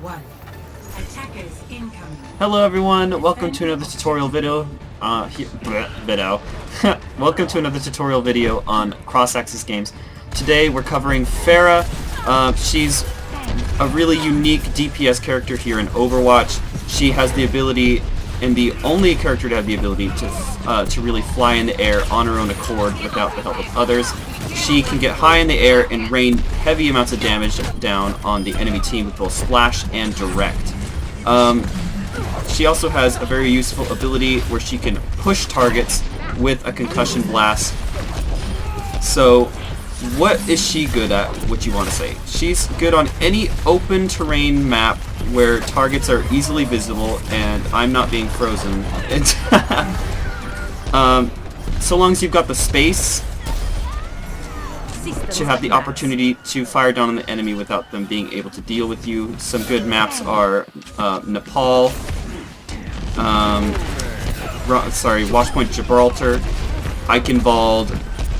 one. Attackers incoming. Hello everyone, welcome to another tutorial video. Welcome to another tutorial video on cross-axis games. Today we're covering Pharah. She's a really unique DPS character here in Overwatch. She has the ability, and the only character to have the ability to really fly in the air on her own accord without the help of others. She can get high in the air and rain heavy amounts of damage down on the enemy team with both splash and direct. She also has a very useful ability where she can push targets with a concussion blast. So what is she good at, what you want to say? She's good on any open terrain map where targets are easily visible and I'm not being frozen. So long as you've got the space to have the opportunity to fire down on the enemy without them being able to deal with you. Some good maps are Nepal, Watchpoint Gibraltar, Eichenwald,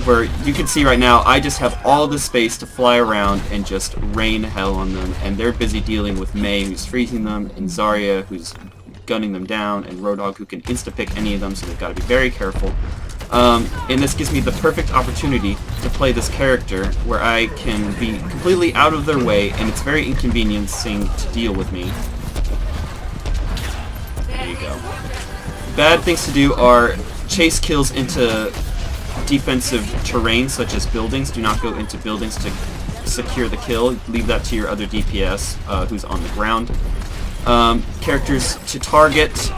where you can see right now I just have all the space to fly around and just rain hell on them, and they're busy dealing with Mei, who's freezing them, and Zarya, who's gunning them down, and Roadhog, who can insta-pick any of them, so they've got to be very careful. And this gives me the perfect opportunity to play this character where I can be completely out of their way and it's very inconveniencing to deal with me. There you go. Bad things to do are chase kills into defensive terrain such as buildings. Do not go into buildings to secure the kill. Leave that to your other DPS who's on the ground. Characters to target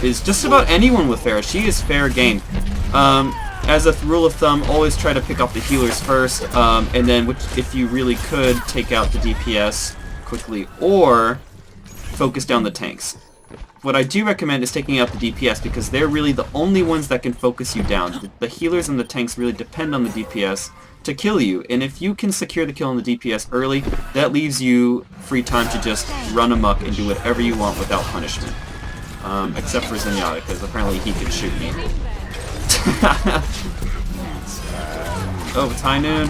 is just about anyone with Pharah. She is fair game. As a rule of thumb, always try to pick off the healers first, and then if you really could, take out the DPS quickly, or focus down the tanks. What I do recommend is taking out the DPS because they're really the only ones that can focus you down. The healers and the tanks really depend on the DPS to kill you, and if you can secure the kill on the DPS early, that leaves you free time to just run amok and do whatever you want without punishment. Except for Zenyatta, because apparently he can shoot me. Oh, it's high noon.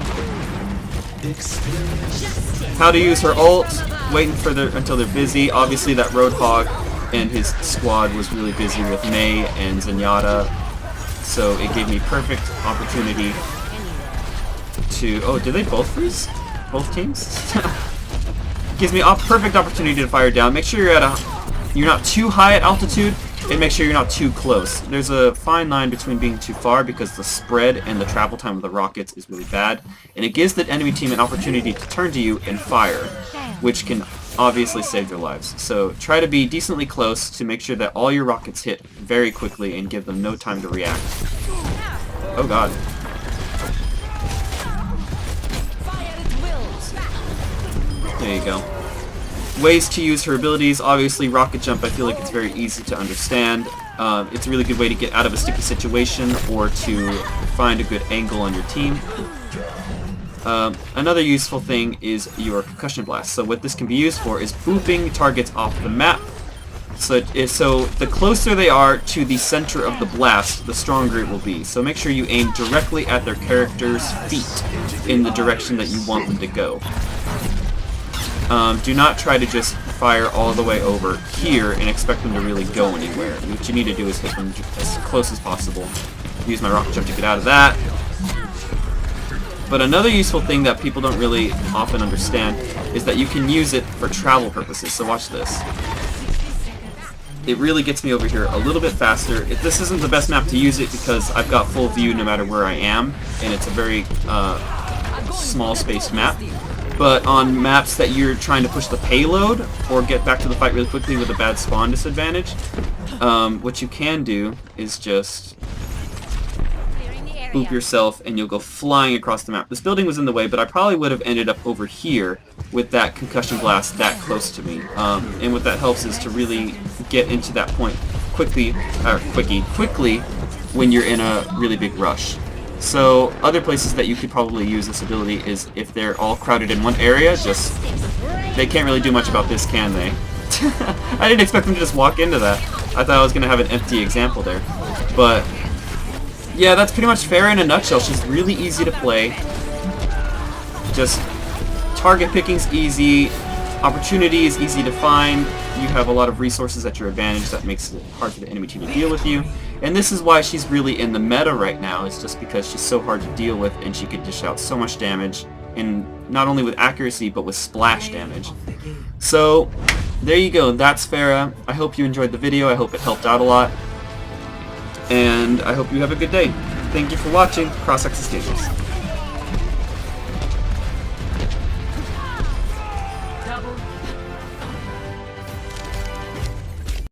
How to use her ult, waiting for until they're busy. Obviously that Roadhog and his squad was really busy with Mei and Zenyatta, so it gave me perfect opportunity to... Oh, did they both freeze? Both teams? Gives me a perfect opportunity to fire down. Make sure you're not too high at altitude, and make sure you're not too close. There's a fine line between being too far because the spread and the travel time of the rockets is really bad, and it gives the enemy team an opportunity to turn to you and fire, which can obviously save their lives. So try to be decently close to make sure that all your rockets hit very quickly and give them no time to react. Oh god. There you go. Ways to use her abilities, obviously Rocket Jump, I feel like it's very easy to understand. It's a really good way to get out of a sticky situation or to find a good angle on your team. Another useful thing is your Concussion Blast. So what this can be used for is booping targets off the map. So the closer they are to the center of the blast, the stronger it will be. So make sure you aim directly at their character's feet in the direction that you want them to go. Do not try to just fire all the way over here and expect them to really go anywhere. What you need to do is hit them as close as possible. Use my rocket jump to get out of that. But another useful thing that people don't really often understand is that you can use it for travel purposes. So watch this. It really gets me over here a little bit faster. This isn't the best map to use it because I've got full view no matter where I am, and it's a very small spaced map. But on maps that you're trying to push the payload or get back to the fight really quickly with a bad spawn disadvantage, what you can do is just boop yourself and you'll go flying across the map. This building was in the way, but I probably would have ended up over here with that concussion blast that close to me. And what that helps is to really get into that point quickly when you're in a really big rush. So other places that you could probably use this ability is if they're all crowded in one area, they can't really do much about this, can they? I didn't expect them to just walk into that. I thought I was going to have an empty example there. But yeah, that's pretty much Pharah in a nutshell. She's really easy to play. Just target picking's easy. Opportunity is easy to find. You have a lot of resources at your advantage that makes it hard for the enemy team to deal with you. And this is why she's really in the meta right now. It's just because she's so hard to deal with and she could dish out so much damage, and not only with accuracy but with splash damage. So there you go. That's Pharah. I hope you enjoyed the video. I hope it helped out a lot. And I hope you have a good day. Thank you for watching. Cross Access Gamers.